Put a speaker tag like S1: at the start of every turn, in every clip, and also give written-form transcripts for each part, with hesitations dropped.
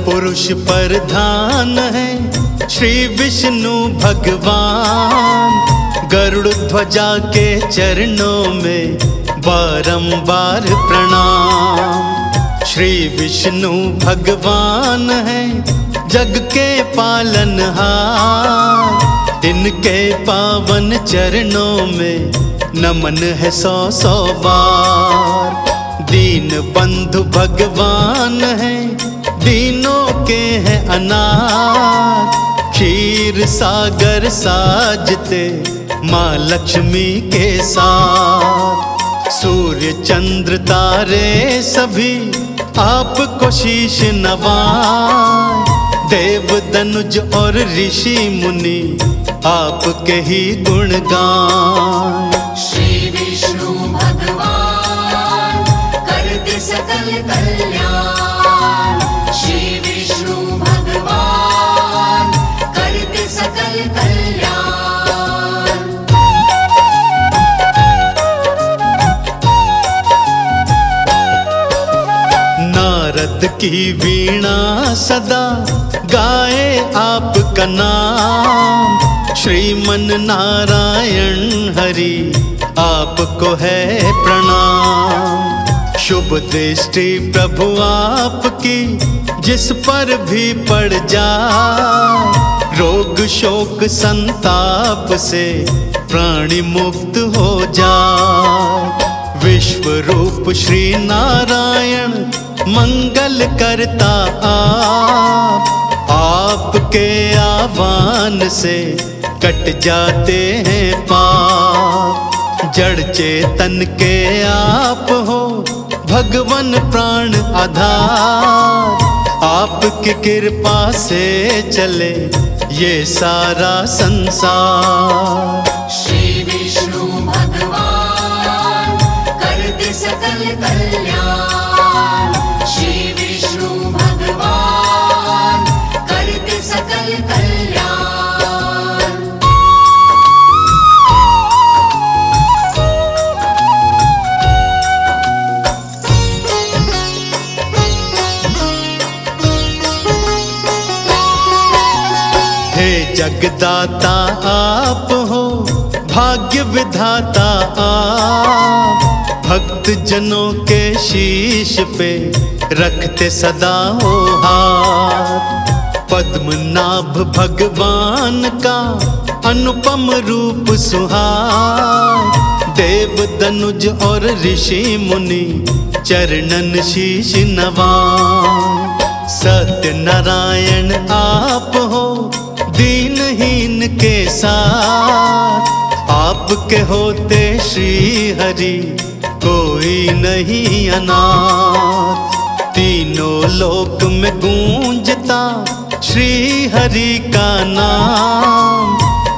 S1: पुरुष प्रधान है श्री विष्णु भगवान। गरुड़ ध्वजा के चरणों में बारंबार प्रणाम। श्री विष्णु भगवान है जग के पालनहार। इनके पावन चरणों में नमन है 100 बार। दीन बंधु भगवान है दीनों के हैं अनाथ। क्षीर सागर साजते माँ लक्ष्मी के साथ। सूर्य चंद्र तारे सभी आपको शीश नवाएं। देव दनुज और ऋषि मुनि आपके ही गुण गाएं।
S2: श्री विष्णु भगवान करते सकल कल्याण। श्री विष्णु भगवान करते सकल कल्याण।
S1: नारद की वीणा सदा गाए आपका नाम। श्रीमन नारायण हरि आपको है प्रणाम। शुभ दृष्टि प्रभु आपकी जिस पर भी पड़ जाए। रोग शोक संताप से प्राणी मुक्त हो जाए। विश्व रूप श्री नारायण मंगल करता आपके आह्वान से कट जाते हैं पाप। जड़ चेतन के आप हो भगवन प्राण आधार। आपकी कृपा से चले ये सारा संसार।
S2: श्री विष्णु भगवान करते सकल कल्याण। श्री विष्णु भगवान करते सकल कल्याण।
S1: हे जगदाता आप हो भाग्य विधाता आप। भक्त जनों के शीश पे रखते सदा हो हाथ। पद्मनाभ भगवान का अनुपम रूप सुहाए। देव दनुज और ऋषि मुनि चरणन शीश नवाएं। सत्य नारायण आप हो दीनहीन के साथ। आपके होते श्री हरि कोई नहीं अनाथ। तीनों लोक में गूंजता श्री हरि का नाम।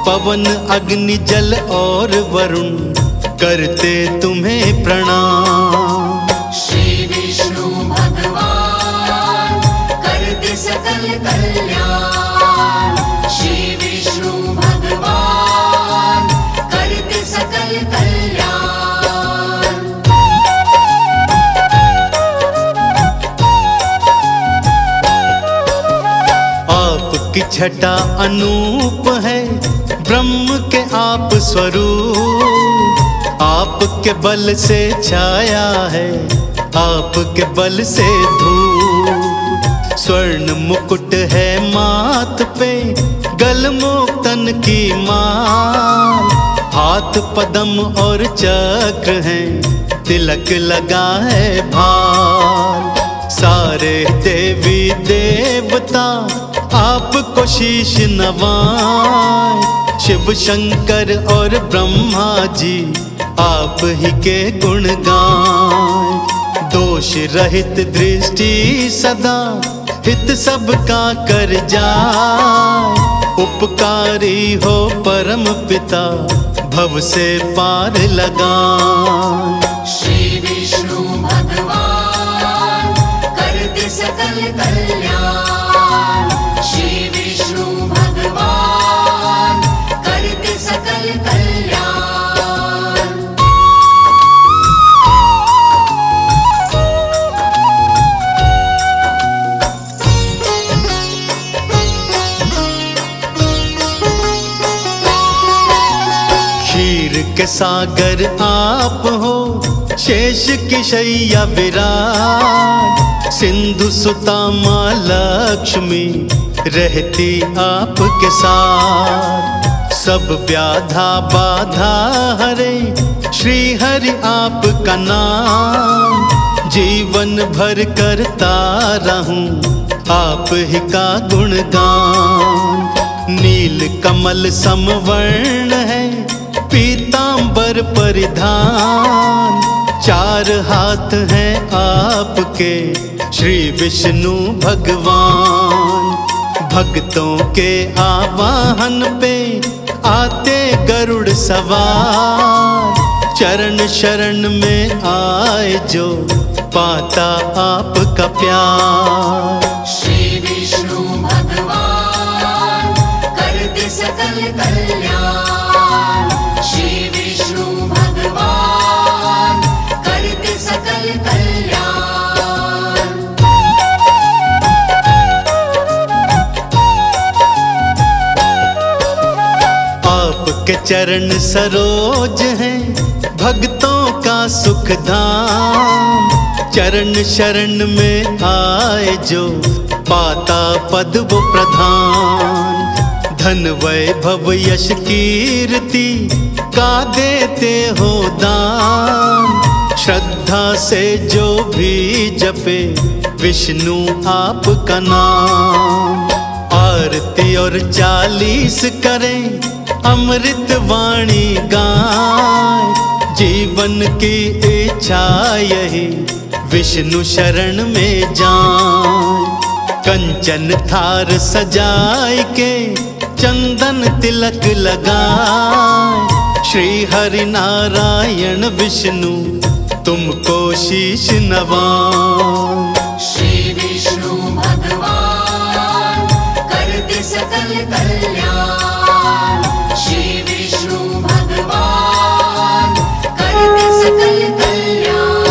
S1: पवन अग्नि जल और वरुण करते तुम्हें प्रणाम।
S2: श्री विष्णु भगवान करते सकल कल्याण। श्री विष्णु भगवान करते सकल कल्याण।
S1: आपकी छटा अनूप है ब्रह्म के आप स्वरूप। आपके बल से छाया है आपके बल से धूप। स्वर्ण मुकुट है माथ पे गलमोक्तन की माल। हाथ पद्म और चक्र हैं तिलक लगा है भाल। सारे देवी देवता आपको शीश नवाएं। शिव शंकर और ब्रह्मा जी आप ही के गुण गाएं। दोष रहित दृष्टि सदा हित सबका कर जाए। उपकारी हो परम पिता भव से पार लगाएं।
S2: श्री विष्णु भगवान करते सकल कल्याण। श्री विष्णु भगवान करते सकल कल्याण।
S1: सागर आप हो, शेष की शैया विराट। सिंधु सुता माँ लक्ष्मी रहती आपके साथ। सब व्याधा बाधा हरे श्री हरि आपका नाम। जीवन भर करता रहूं आप ही का गुणगान। नील कमल समवर्ण है पीतांबर परिधान। चार हाथ हैं आपके श्री विष्णु भगवान। भक्तों के आवाहन पे आते गरुड़ सवार। चरण शरण में आए जो पाता आपका प्यार।
S2: श्री विष्णु भगवान करते सकल कल्याण। श्री विष्णु भगवान करते सकल कल्याण।
S1: आपके चरण सरोज हैं भक्तों का सुख धाम। चरण शरण में आए जो पाता पद वो प्रधान। धन वैभव यश कीर्ति का देते हो दान। श्रद्धा से जो भी जपे विष्णु आपका नाम। आरती और 40 करें अमृत वाणी गाय। जीवन की इच्छा यही विष्णु शरण में जाए। कंचन थार सजाए के चंदन तिलक लगाए। श्री हरि नारायण विष्णु तुमको शीश नवाए।
S2: श्री विष्णु भगवान करते सकल कल्याण। श्री विष्णु भगवान करते सकल कल्याण।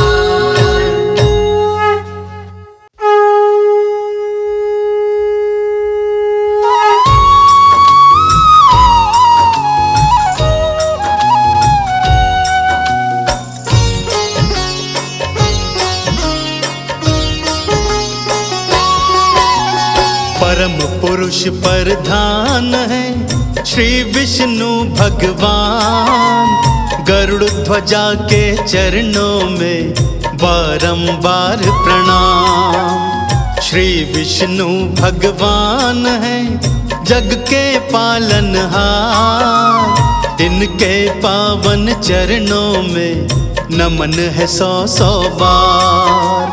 S1: परम पुरुष प्रधान है श्री विष्णु भगवान। गरुड़ ध्वजा के चरणों में बारंबार प्रणाम। श्री विष्णु भगवान है जग के पालनहार। इनके पावन चरणों में नमन है 100 बार।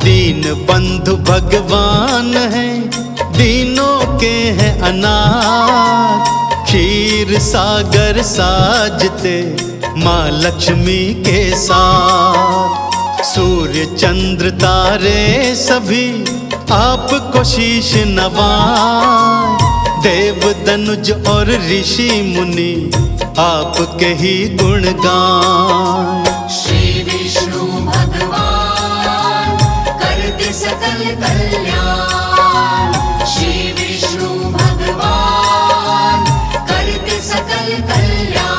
S1: दीन बंधु भगवान है दीनों के हैं अनाथ। क्षीर सागर साजते माँ लक्ष्मी के साथ। सूर्य चंद्र तारे सभी आपको शीश नवाए। देव दनुज और ऋषि मुनि आपके ही गुण गाएं।
S2: श्री विष्णु भगवान करते सकल कल्याण। श्री विष्णु भगवान करते सकल कल्याण।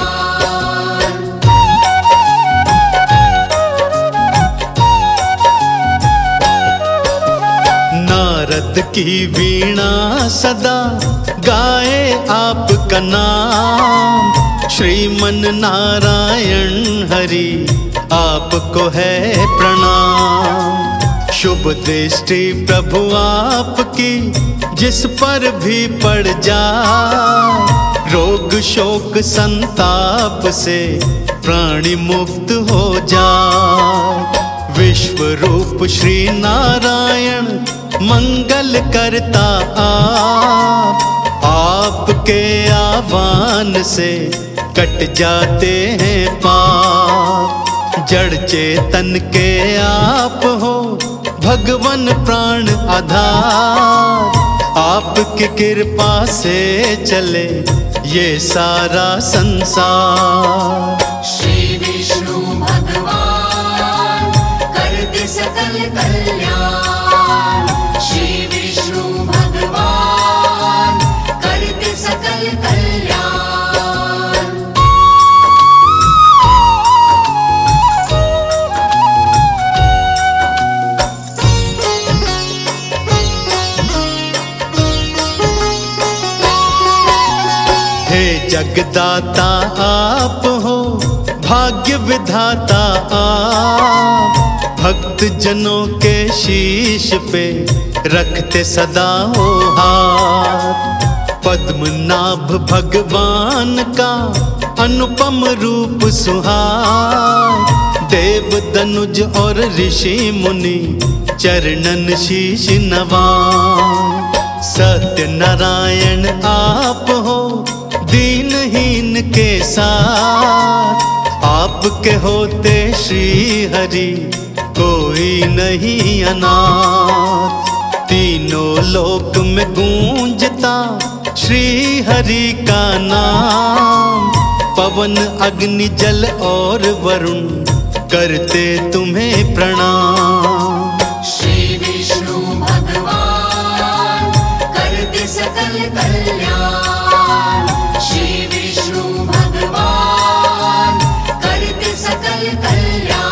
S1: नारद की वीणा सदा गाए आपका नाम। श्रीमन नारायण हरि आपको है प्रणाम। शुभ दृष्टि प्रभु आपकी जिस पर भी पड़ जाए। रोग शोक संताप से प्राणी मुक्त हो जाए। विश्व रूप श्री नारायण मंगल करता आपके आह्वान से कट जाते हैं पाप। जड़ चेतन के आप हो भगवन प्राण आधार। आपकी कृपा से चले ये सारा संसार।
S2: श्री विष्णु भगवान करते सकल कल्याण। श्री विष्णु भगवान करते सकल कल्याण।
S1: जगदाता आप हो, भाग्य विधाता आप, भक्त जनों के शीश पे रखते सदा हो हाथ। पद्मनाभ भगवान का अनुपम रूप सुहाए, देव दनुज और ऋषि मुनि चरणन शीश नवाए। सत्य नारायण आप हो, दीनहीन के साथ, आपके होते श्री हरि कोई नहीं अनाथ। तीनों लोक में गूंजता श्री हरि का नाम, पवन अग्नि जल और वरुण करते तुम्हें प्रणाम।
S2: श्री विष्णु भगवान करते सकल कल्याण, श्री विष्णु भगवान करते सकल कल्याण।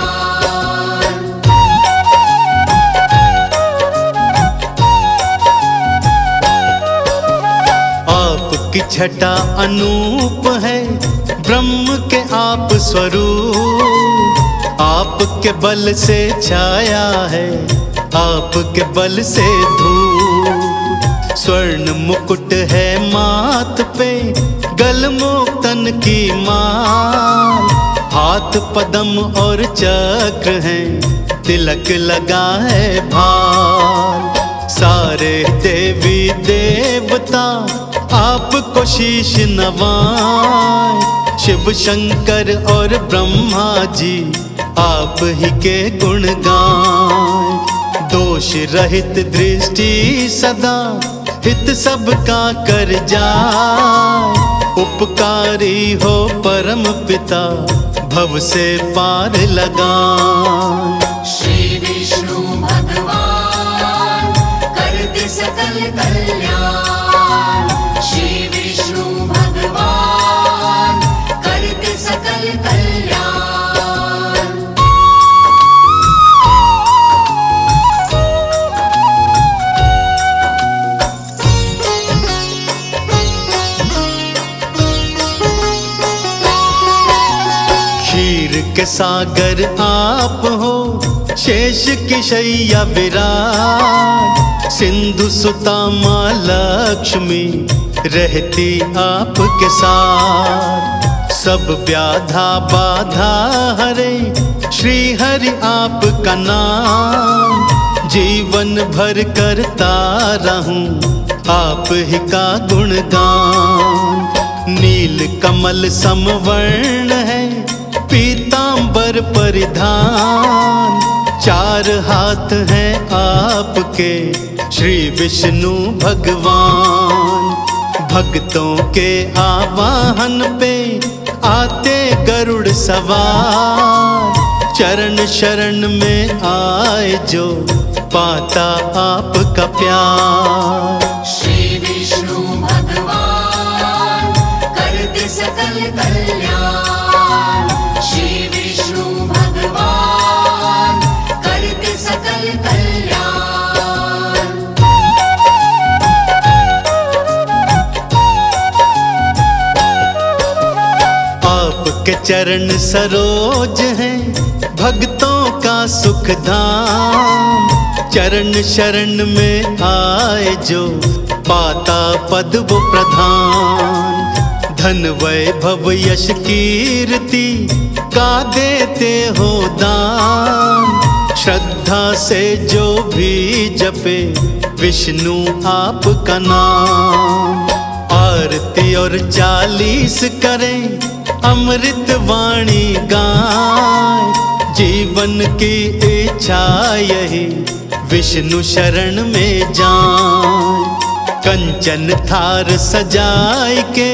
S1: आपकी छटा अनूप है, ब्रह्म के आप स्वरूप, आपके बल से छाया है, आपके बल से धूप। स्वर्ण मुकुट है माथ पे, गलमोक्तन की माल, हाथ पद्म और चक्र है, तिलक लगा है भाल। सारे देवी देवता आपको शीश नवाए, शिव शंकर और ब्रह्मा जी आप ही के गुण गाएं। दोष रहित दृष्टि सदा हित सबका कर जाए, उपकारी हो परम पिता भव से पार लगाएं।
S2: श्री विष्णु भगवान करते सकल कल्याण, श्री विष्णु भगवान करते सकल कल्याण।
S1: क्षीर के सागर आप हो, शेष की शैया विराट, सिंधु सुता माँ लक्ष्मी रहती आपके साथ। सब व्याधा बाधा हरे श्री हरि आपका नाम, जीवन भर करता रहूं आप ही का गुणगान। नील कमल समवर्ण है, पीतांबर परिधान, चार हाथ हैं आपके श्री विष्णु भगवान। भक्तों के आवाहन पे आते गरुड़ सवार, चरण शरण में आए जो पाता आपका प्यार।
S2: श्री विष्णु भगवान करते सकल कल्याण, श्री विष्णु भगवान करते सकल कल्याण।
S1: आपके चरण सरोज हैं, भक्तों का सुख धाम, चरण शरण में आए जो पाता पद वो प्रधान। धन वैभव यश कीर्ति का देते हो दान, श्रद्धा से जो भी जपे विष्णु आपका नाम। आरती और 40 करें, अमृत वाणी गाएं, जीवन की इच्छा यही विष्णु शरण में जाएं। कंचन थार सजाए के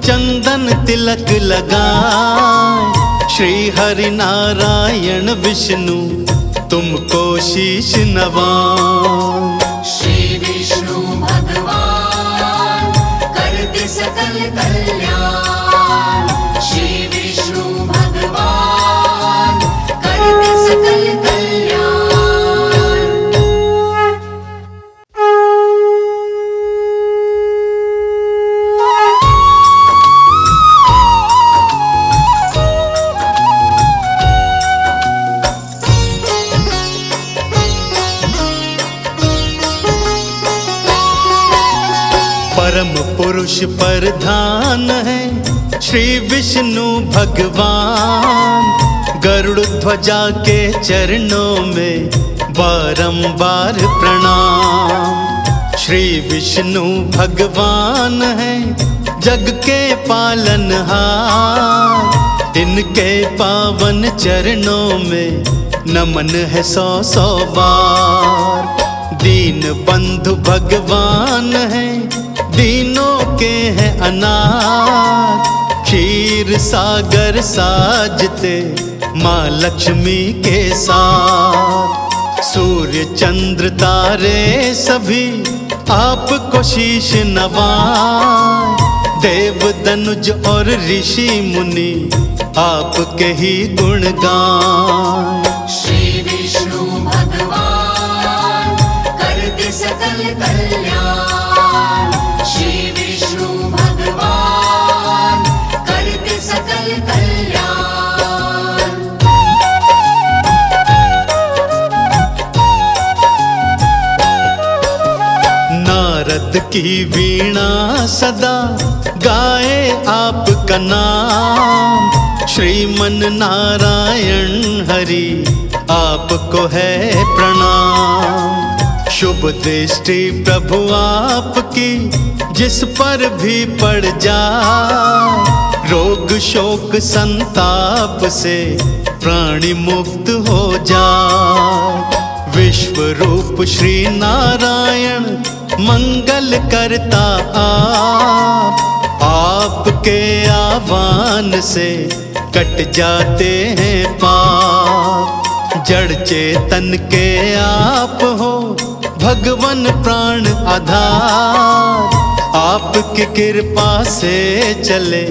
S1: चंदन तिलक लगाएं, श्री हरि नारायण विष्णु तुमको शीश नवाएं।
S2: श्री विष्णु भगवान करते सकल कल्याण, श्री विष्णु भगवान करते सकल कल्याण।
S1: पुरुष प्रधान है श्री विष्णु भगवान। गरुड़ ध्वजा के चरणों में बारंबार प्रणाम। श्री विष्णु भगवान है जग के पालनहार। इनके पावन चरणों में नमन है 100-100 बार। दीन बंधु भगवान है दीनों के हैं अनाथ। क्षीर सागर साजते माँ लक्ष्मी के साथ। सूर्य चंद्र तारे सभी आपको शीश नवाएं। देव दनुज और ऋषि मुनि आपके ही गुण गाएं।
S2: श्री विष्णु भगवान करते सकल कल्याण। श्री विष्णु भगवान करते सकल कल्याण।
S1: नारद की वीणा सदा गाए आपका नाम। श्रीमन नारायण हरि आपको है प्रणाम। शुभ दृष्टि प्रभु आपकी जिस पर भी पड़ जाए। रोग शोक संताप से प्राणी मुक्त हो जाए। विश्व रूप श्री नारायण मंगल करता आपके आह्वान से कट जाते हैं पाप। जड़ चेतन के आप हो भगवन प्राण आधार। आपकी कृपा से चले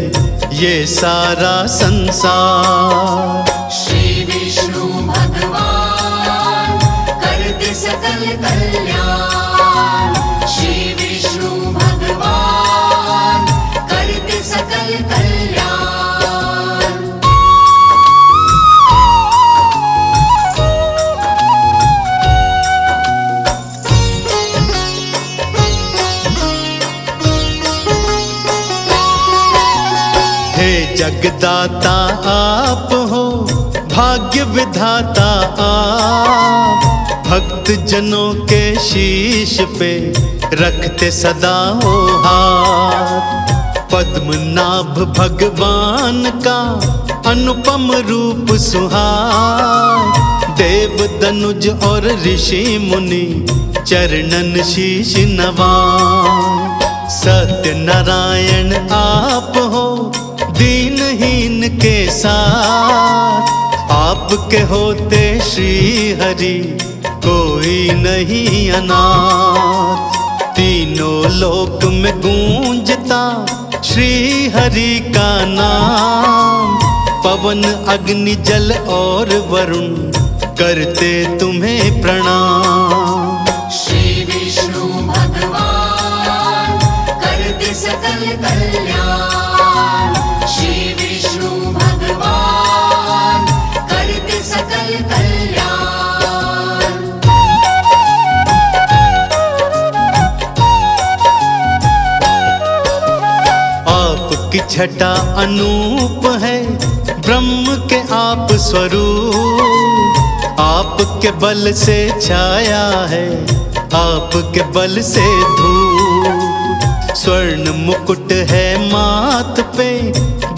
S1: ये सारा संसार।
S2: श्री विष्णु भगवान करते सकल कल्याण। श्री विष्णु भगवान करते सकल कल्याण।
S1: हे जगदाता आप हो भाग्य विधाता आप। भक्त जनों के शीश पे रखते सदा हो हाथ। पद्मनाभ भगवान का अनुपम रूप सुहाए। देव दनुज और ऋषि मुनि चरणन शीश नवाए। सत्य नारायण आप हो दीनहीन के साथ। आपके होते श्री हरि कोई नहीं अनाथ। तीनों लोक में गूंजता श्री हरि का नाम। पवन अग्नि जल और वरुण करते तुम्हें प्रणाम।
S2: श्री विष्णु भगवान करते सकल कल्याण। श्री विष्णु भगवान करते सकल कल्याण।
S1: आपकी छटा अनूप है ब्रह्म के आप स्वरूप। आपके बल से छाया है आपके बल से धूप। स्वर्ण मुकुट है माथ पे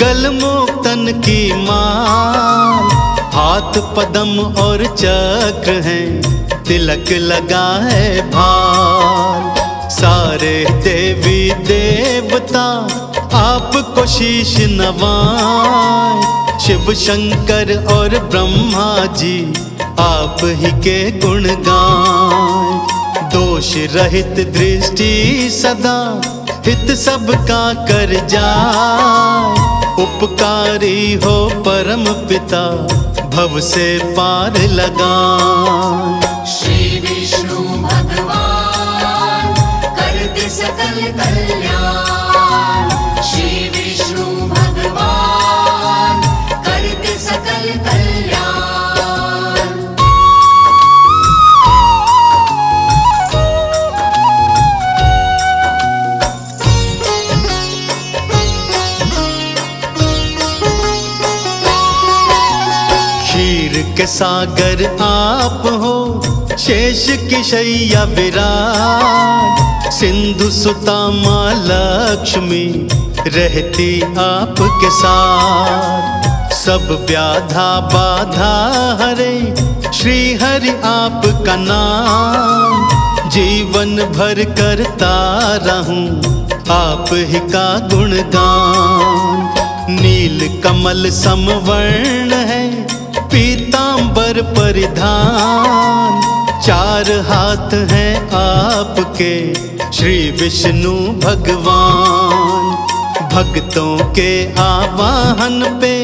S1: गलमुक्तन की माल। हाथ पद्म और चक्र है तिलक लगा है भाल। सारे देवी देवता आपको शीश नवाए। शिव शंकर और ब्रह्मा जी आप ही के गुण गाएं। दोष रहित दृष्टि सदा हित सबका कर जाए। उपकारी हो परम पिता भव से पार लगाएं।
S2: श्री विष्णु भगवान करते सकल कल्याण। श्री विष्णु भगवान करते सकल कल्याण।
S1: सागर आप हो, शेष की शैया विराट, सिंधु सुता माँ लक्ष्मी रहती आपके साथ। सब व्याधा बाधा हरे श्री हरि आपका नाम, जीवन भर करता रहूं आप ही का गुणगान। नील कमल समवर्ण है पीतांबर परिधान, चार हाथ हैं आपके श्री विष्णु भगवान। भक्तों के आवाहन पे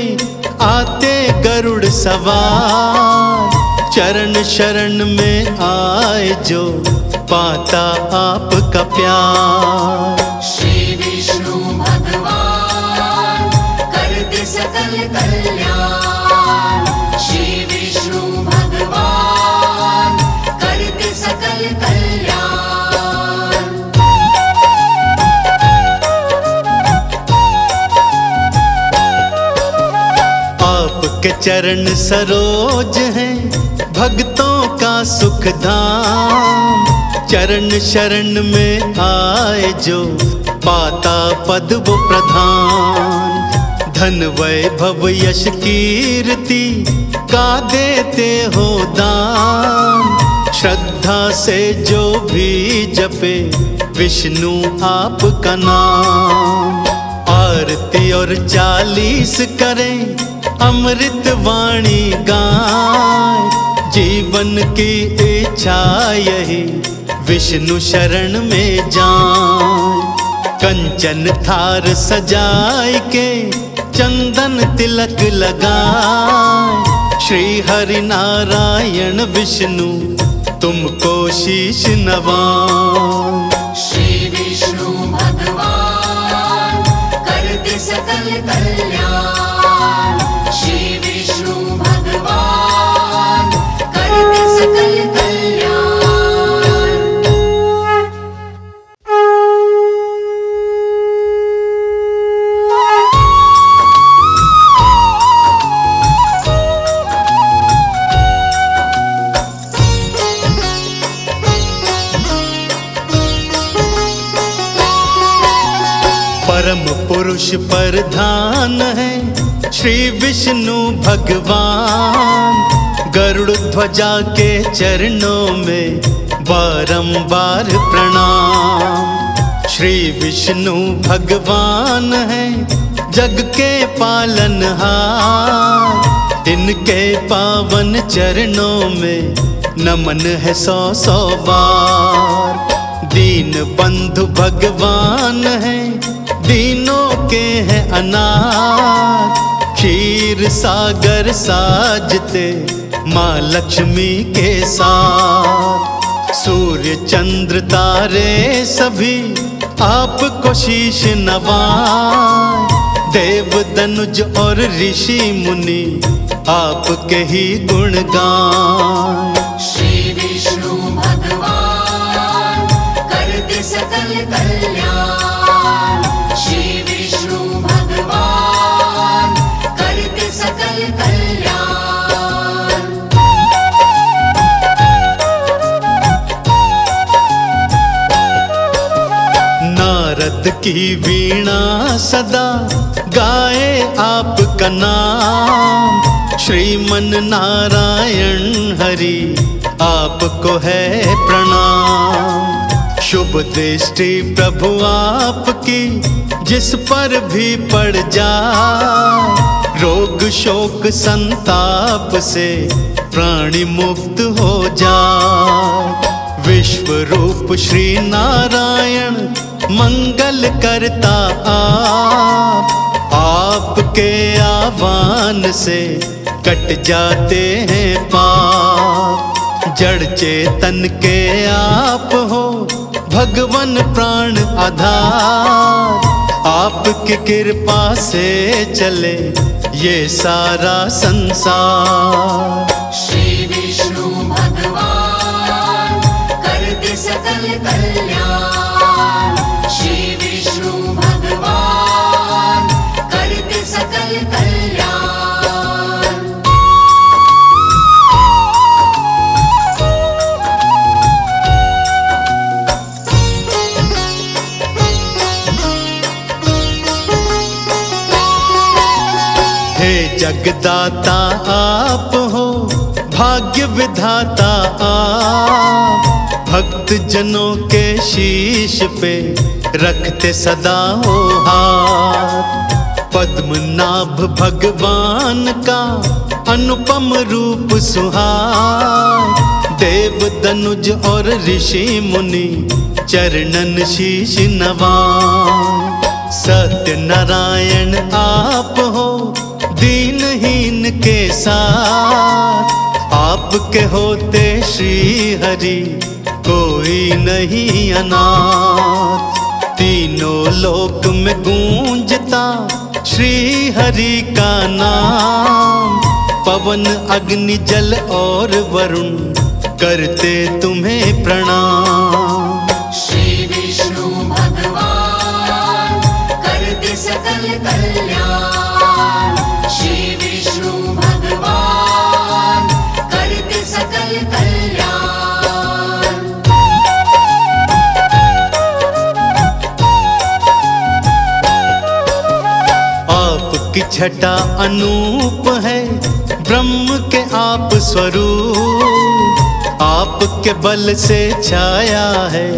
S1: आते गरुड़ सवार, चरण शरण में आए जो पाता आपका प्यार।
S2: श्री विष्णु भगवान करते सकल कल्याण, श्री विष्णु भगवान करते सकल कल्याण।
S1: आपके चरण सरोज हैं भक्तों का सुख धाम, चरण शरण में आए जो पाता पद वो प्रधान। धन वैभव यश कीर्ति का देते हो दान, श्रद्धा से जो भी जपे विष्णु आपका नाम। आरती और 40 करें अमृत वाणी गाय, जीवन की इच्छा यही विष्णु शरण में जाए। कंचन थार सजाए के चंदन तिलक लगाए, श्री हरि नारायण विष्णु तुमको शीश नवाए।
S2: श्री विष्णु भगवान करते सकल कल्याण, श्री विष्णु भगवान करते सकल कल्याण।
S1: परम पुरुष प्रधान है श्री विष्णु भगवान, गरुड़ ध्वजा के चरणों में बारंबार प्रणाम। श्री विष्णु भगवान है जग के पालनहार, इनके पावन चरणों में नमन है 100 बार। दीन बंधु भगवान है दीनों के हैं अनाथ, क्षीर सागर साजते माँ लक्ष्मी के साथ। सूर्य चंद्र तारे सभी आपको शीश नवाए, देव दनुज और ऋषि मुनि आपके ही गुण गाएं।
S2: श्री विष्णु भगवान करते सकल कल्याण, श्री विष्णु भगवान करते सकल कल्याण।
S1: नारद की वीणा सदा गाए आपका नाम, श्रीमन नारायण हरि आपको है प्रणाम। शुभ दृष्टि प्रभु आपकी जिस पर भी पड़ जाए, रोग शोक संताप से प्राणी मुक्त हो जाए। विश्व रूप श्री नारायण मंगल करता आपके आह्वान से कट जाते हैं पाप। जड़ चेतन के आप हो भगवन प्राण आधार, आपकी कृपा से चले ये सारा संसार।
S2: श्री विष्णु भगवान करते सकल कल्याण, श्री विष्णु भगवान करते सकल कल्याण।
S1: जगदाता आप हो, भाग्य विधाता आप, भक्त जनों के शीश पे रखते सदा हो हाथ। पद्मनाभ भगवान का अनुपम रूप सुहाए, देव दनुज और ऋषि मुनि चरणन शीश नवाए। सत्य नारायण आप हो, दीनहीन के साथ, आपके होते श्री हरि कोई नहीं अनाथ। तीनों लोक में गूंजता श्री हरि का नाम, पवन अग्नि जल और वरुण करते तुम्हें प्रणाम।
S2: श्री विष्णु भगवान करते सकल कल्याण, श्री विष्णु भगवान करते सकल कल्याण।
S1: आपकी छटा अनूप है, ब्रह्म के आप स्वरूप, आपके बल से छाया है,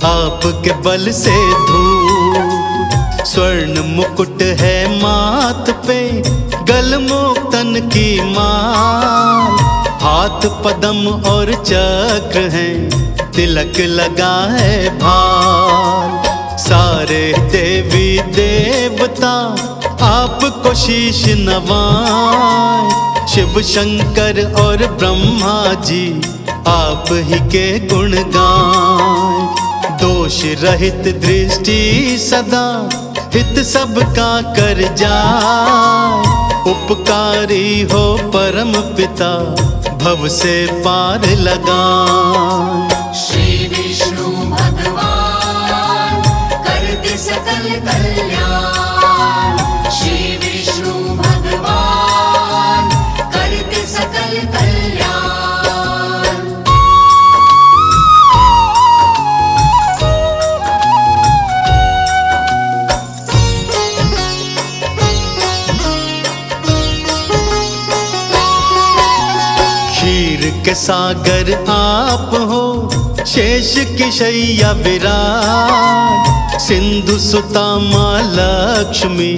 S1: आपके बल से धूप। स्वर्ण मुकुट है माथ पे, गल मोक्तन की माल, हाथ पद्म और चक्र है, तिलक लगा है भाल। सारे देवी देवता आपको शीश नवाए, शिव शंकर और ब्रह्मा जी आप ही के गुण गाएं। दोष रहित दृष्टि सदा हित सबका कर जाए, उपकारी हो परम पिता भव से पार लगाएं।
S2: श्री विष्णु भगवान करते सकल कल्याण, श्री विष्णु भगवान करते सकल कल्याण।
S1: क्षीर के सागर आप हो, शेष की शैया विराट, सिंधु सुता माँ लक्ष्मी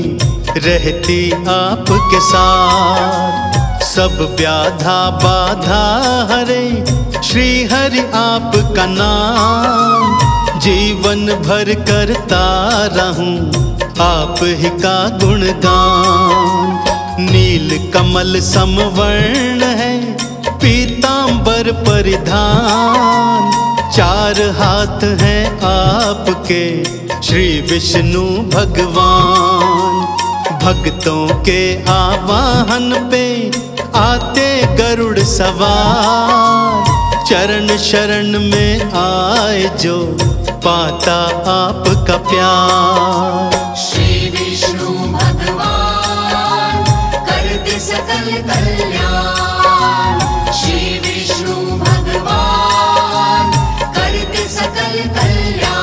S1: रहती आपके साथ। सब व्याधा बाधा हरे श्री हरि आपका नाम, जीवन भर करता रहूं आप ही का गुणगान। नील कमल समवर्ण है, पीतांबर परिधान, चार हाथ हैं आपके श्री विष्णु भगवान। भक्तों के आवाहन पे आते गरुड़ सवार, चरण शरण में आए जो पाता आपका प्यार।
S2: श्री विष्णु भगवान करते सकल कल्याण, श्री विष्णु भगवान करते सकल कल्याण।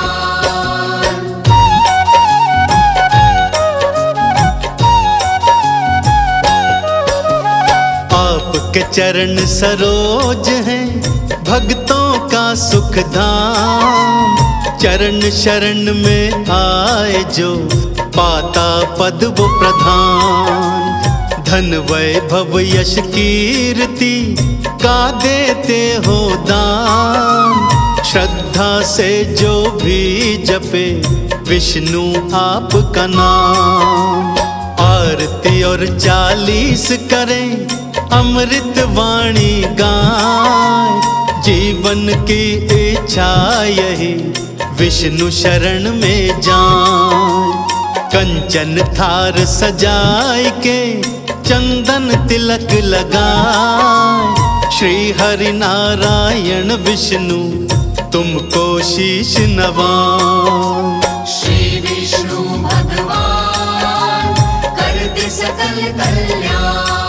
S1: आपके चरण सरोज हैं, भक्तों का सुख धाम, चरण शरण में आए जो पाता पद वो प्रधान। धन वैभव यश कीर्ति का देते हो दान, श्रद्धा से जो भी जपे विष्णु आपका नाम। आरती और 40 करें, अमृत वाणी गाएं, जीवन की इच्छा यही विष्णु शरण में जाएं। कंचन थार सजाए के चंदन तिलक लगाएं, श्री हरि नारायण विष्णु तुमको शीश नवाएं।
S2: श्री विष्णु भगवान करते सकल कल्याण,